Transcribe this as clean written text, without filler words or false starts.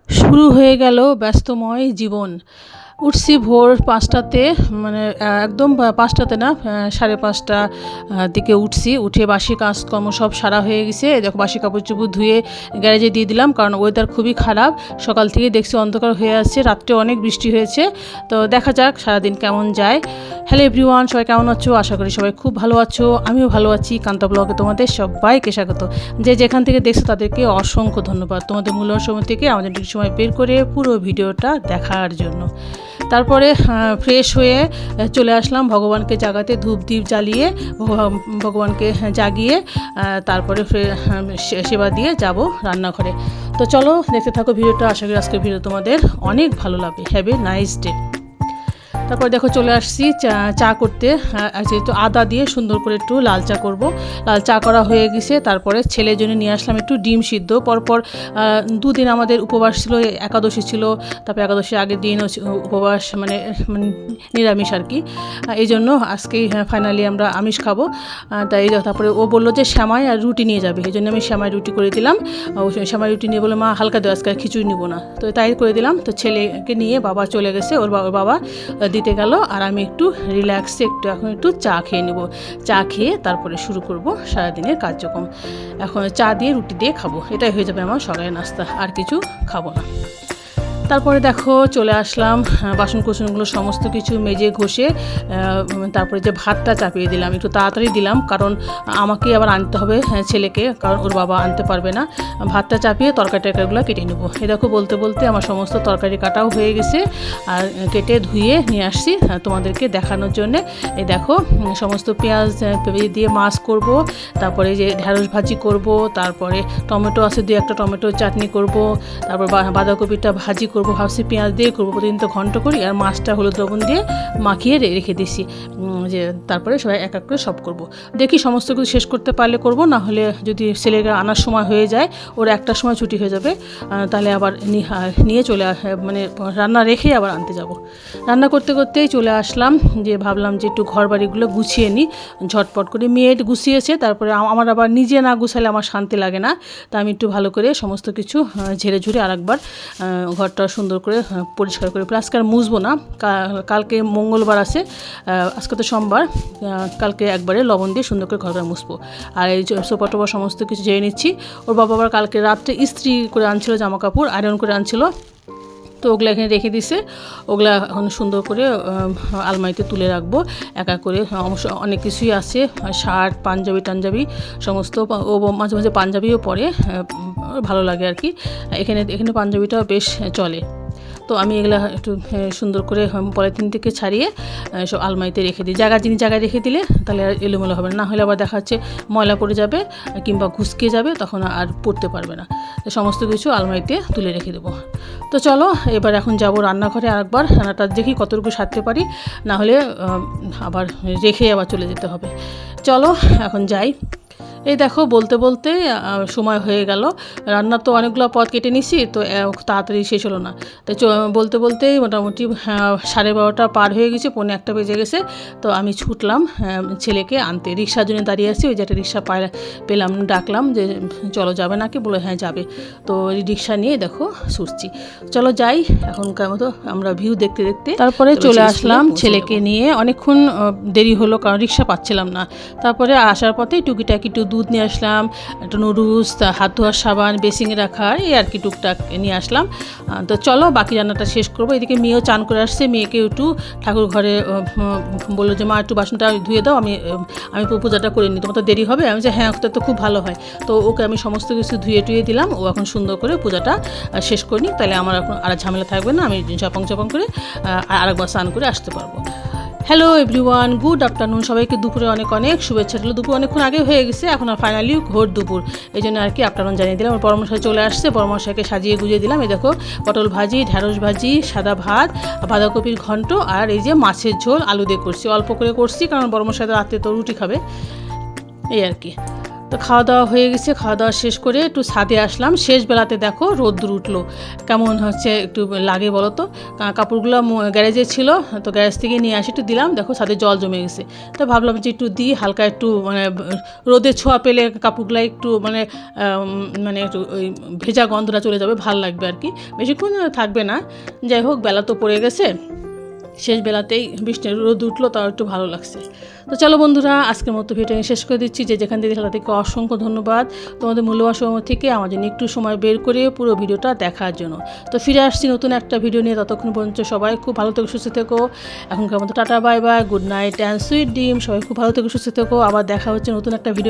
শুরু হয়ে গেল ব্যস্তময় জীবন। উঠছি ভোর 5টাতে, মানে একদম 5টাতে না, 5:30 দিকে উঠছি। উঠে বাসি কাজকর্ম সব সারা হয়ে গেছে। দেখো বাসি কাপড় চোপড় ধুয়ে গ্যারেজে দিয়ে দিলাম, কারণ ওয়েদার খুবই খারাপ। সকাল থেকে দেখছি অন্ধকার হয়ে আসছে, রাত্রে অনেক বৃষ্টি হয়েছে। তো দেখা যাক সারাদিন কেমন যায়। হ্যালো এভরিওয়ান, সবাই কেমন আছো? আশা করি সবাই খুব ভালো আছো। আমিও ভালো আছি। কান্তা ব্লগে তোমাদের সবাইকে স্বাগত। যে যেখান থেকে দেখছো তাদেরকে অসংখ্য ধন্যবাদ, তোমাদের মূল্যবান সময় থেকে আমাদের সময় বের করে পুরো ভিডিওটা দেখার জন্য। তারপরে ফ্রেশ হয়ে চলে আসলাম ভগবানকে জাগাতে, ধূপ দ্বীপ জ্বালিয়ে ভগবানকে জাগিয়ে তারপরে সেবা দিয়ে যাব রান্নাঘরে। তো চলো দেখতে থাকো ভিডিওটা। আশা করি আজকের ভিডিও তোমাদের অনেক ভালো লাগবে। Have a nice day. তারপর দেখো চলে আসছি চা করতে। যেহেতু আদা দিয়ে সুন্দর করে একটু লাল চা করব। লাল চা করা হয়ে গেছে। তারপরে ছেলের জন্য নিয়ে আসলাম একটু ডিম সিদ্ধ। পরপর 2 দিন আমাদের উপবাস ছিল, একাদশী ছিল। তারপর একাদশীর আগের দিন উপবাস, মানে নিরামিষ আর কি। এই জন্য আজকেই ফাইনালি আমরা আমিষ খাবো। তাই তারপরে ও বললো যে সেমাই আর রুটি নিয়ে যাবে। এই জন্য আমি সেমাই রুটি করে দিলাম। ও সেমাই রুটি নিয়ে বলে মা হালকা দেওয়া, আজকে খিচুড়ি নিব না। তো তাই করে দিলাম। তো ছেলেকে নিয়ে বাবা চলে গেছে, ওর বাবা দিতে গেল। আর আমি একটু রিল্যাক্সে এখন একটু চা খেয়ে নেব। চা খেয়ে তারপরে শুরু করব সারাদিনের কার্যক্রম। এখন চা দিয়ে রুটি দিয়ে খাবো, এটাই হয়ে যাবে আমার সকালের নাস্তা, আর কিছু খাবো না। তারপরে দেখো চলে আসলাম, বাসন কুসনগুলো সমস্ত কিছু মেজে ঘষে তারপরে যে ভাতটা চাপিয়ে দিলাম। একটু তাড়াতাড়ি দিলাম, কারণ আমাকে আবার আনতে হবে ছেলেকে, কারণ ওর বাবা আনতে পারবে না। ভাতটা চাপিয়ে তরকারি টরকারিগুলো কেটে নেবো। এ দেখো বলতে বলতে আমার সমস্ত তরকারি কাটাও হয়ে গেছে, আর কেটে ধুয়ে নিয়ে আসছি তোমাদেরকে দেখানোর জন্যে। এই দেখো সমস্ত পেঁয়াজ দিয়ে মাছ করব, তারপরে যে ঢেঁড়স ভাজি করব, তারপরে টমেটো আছে 2-1টা টমেটোর চাটনি করব, তারপর বাঁধাকপিটা ভাজি করব। ভাবছি পেঁয়াজ দিয়ে করবো, প্রতিদিন তো ঘন্ট করি। আর মাছটা হলুদ লবণ দিয়ে মাখিয়ে রেখে দিয়েছি, যে তারপরে সবাই এক এক করে সব করব। দেখি সমস্ত কিছু শেষ করতে পারলে করব, না হলে যদি ছেলেরা আনার সময় হয়ে যায়, ওর 1টার সময় ছুটি হয়ে যাবে, তাহলে আবার নিয়ে চলে মানে রান্না রেখে আবার আনতে যাব। রান্না করতে করতেই চলে আসলাম, যে ভাবলাম যে একটু ঘর বাড়িগুলো গুছিয়ে নিই ঝটপট করে। মেয়ে গুছিয়েছে, তারপরে আমার আবার নিজে না গুছালে আমার শান্তি লাগে না। তা আমি একটু ভালো করে সমস্ত কিছু ঝেড়ে ঝুড়ে আরেকবার ঘরটা সুন্দর করে পরিষ্কার করে, আজকে আর মুছবো না। কালকে মঙ্গলবার আছে, আজকে তো সোমবার, কালকে একবারে লবণ দিয়ে সুন্দর করে ঘরটা মুছবো। আর এই সোফা টোপা সমস্ত কিছু ঝেড়ে নিচ্ছি। ওর বাবা আবার কালকে রাত্রে ইস্ত্রি করে আনছিল, জামা কাপড় আয়রন করে আনছিল, তো ওগুলো এখানে রেখে দিছে। ওগুলা এখন সুন্দর করে আলমারিতে তুলে রাখবো এক এক করে। অবশ্য অনেক কিছুই আছে, শার্ট পাঞ্জাবি টাঞ্জাবি সমস্ত। ও মাঝে মাঝে পাঞ্জাবিও পরে, ভালো লাগে আর কি। এখানে পাঞ্জাবিটাও বেশ চলে। তো আমি এগুলো একটু সুন্দর করে পলিথিন থেকে ছাড়িয়ে সব আলমারিতে রেখে দিই। জায়গায় রেখে দিলে তাহলে আর এলোমেলো হবে না, হলে আবার দেখা যাচ্ছে ময়লা পড়ে যাবে কিংবা ঘুসকে যাবে, তখন আর পড়তে পারবে না। সমস্ত কিছু আলমারিতে তুলে রেখে দেবো। তো চলো এবার এখন যাব রান্নাঘরে, আরেকবার রান্নাটা দেখি কতটুকু সারতে পারি, না হলে আবার রেখে আবার চলে যেতে হবে। চলো এখন যাই। এই দেখো বলতে বলতে সময় হয়ে গেল। রান্না তো অনেকগুলো পদ কেটে নিছি, তো তাড়াতাড়ি শেষ হলো না। তাই বলতে বলতেই মোটামুটি 12:30 পার হয়ে গেছে, 1:45 বেজে গেছে। তো আমি ছুটলাম ছেলেকে আনতে। রিক্সার জন্য দাঁড়িয়ে আছি, ওই যে একটা রিক্সা পেলাম, ডাকলাম যে চলো যাবে নাকি, বলে হ্যাঁ যাবে। তো রিক্সা নিয়ে দেখো ছুটছি। চলো যাই। এখনকার মতো আমরা ভিউ দেখতে দেখতে তারপরে চলে আসলাম ছেলেকে নিয়ে। অনেকক্ষণ দেরি হলো, কারণ রিক্সা পাচ্ছিলাম না। তারপরে আসার পথে টুকিটাকি একটু দুধ নিয়ে আসলাম, একটা নুডলস, হাত ধোয়ার সাবান, বেসিংয়ে রাখা, এই আর কি টুকটাক নিয়ে আসলাম। তো চলো বাকি রান্নাটা শেষ করবো। এদিকে মেয়েও চান করে আসছে, মেয়েকে একটু ঠাকুর ঘরে বললো যে মা একটু বাসনটা ধুয়ে দাও, আমি পূজাটা করে নিই, তোমার তো দেরি হবে। আমি যে হ্যাঁ তো খুব ভালো হয়। তো ওকে আমি সমস্ত কিছু ধুয়ে টুয়ে দিলাম। ও এখন সুন্দর করে পূজাটা শেষ করে নিই, তাহলে আমার এখন আর ঝামেলা থাকবে না। আমি চপাং করে আরেকবার স্নান করে আসতে পারবো। Hello everyone, good afternoon. সবাইকে দুপুরে অনেক অনেক শুভেচ্ছা দিল। দুপুর অনেকক্ষণ আগে হয়ে গেছে, এখন আর ফাইনালি ঘোর দুপুর, এই জন্য আর কি আফটারনুন জানিয়ে দিলাম। আমার বড়মশাই চলে আসছে, বড়মশাইকে সাজিয়ে গুজিয়ে দিলাম। এই দেখো পটল ভাজি, ঢেঁড়স ভাজি, সাদা ভাত, বাঁধাকপির ঘন্ট, আর এই যে মাছের ঝোল আলু দিয়ে করছি। অল্প করে করছি, কারণ বড়মশাই তো রাতে তো রুটি খাবে, এই আর কি। তো খাওয়া দাওয়া হয়ে গেছে, খাওয়া দাওয়া শেষ করে একটু ছাদে আসলাম। শেষ বেলাতে দেখো রোদ্দুর উঠলো, কেমন হচ্ছে একটু লাগে বলো তো। কাপড়গুলো গ্যারেজে ছিল, তো গ্যারেজ থেকে নিয়ে আসি একটু দিলাম, দেখো ছাদে জল জমে গেছে। তো ভাবলাম যে একটু দিই, হালকা একটু মানে রোদের ছোঁয়া পেলে কাপড়গুলো একটু মানে একটু ওই ভেজা গন্ধটা চলে যাবে, ভাল লাগবে আর কি, বেশিক্ষণ থাকবে না। যাই হোক, বেলা তো পড়ে গেছে, শেষ বেলাতেই বৃষ্টির রোদ উঠলো, তাও একটু ভালো লাগছে। তো চলো বন্ধুরা, আজকের মতো ভিডিও শেষ করে দিচ্ছি। যে যেখান থেকে তাদেরকে অসংখ্য ধন্যবাদ তোমাদের মূল্যবান সময় থেকে আমার জন্য একটু সময় বের করে পুরো ভিডিওটা দেখার জন্য। তো ফিরে আসছি নতুন একটা ভিডিও নিয়ে, ততক্ষণ পর্যন্ত সবাই খুব ভালো থেকো, সুস্থ থেকো। এখনকার মতো tata, bye bye, good night and sweet dream. সবাই খুব ভালো থেকো, সুস্থ থেকো। আবার দেখা হচ্ছে নতুন একটা ভিডিও।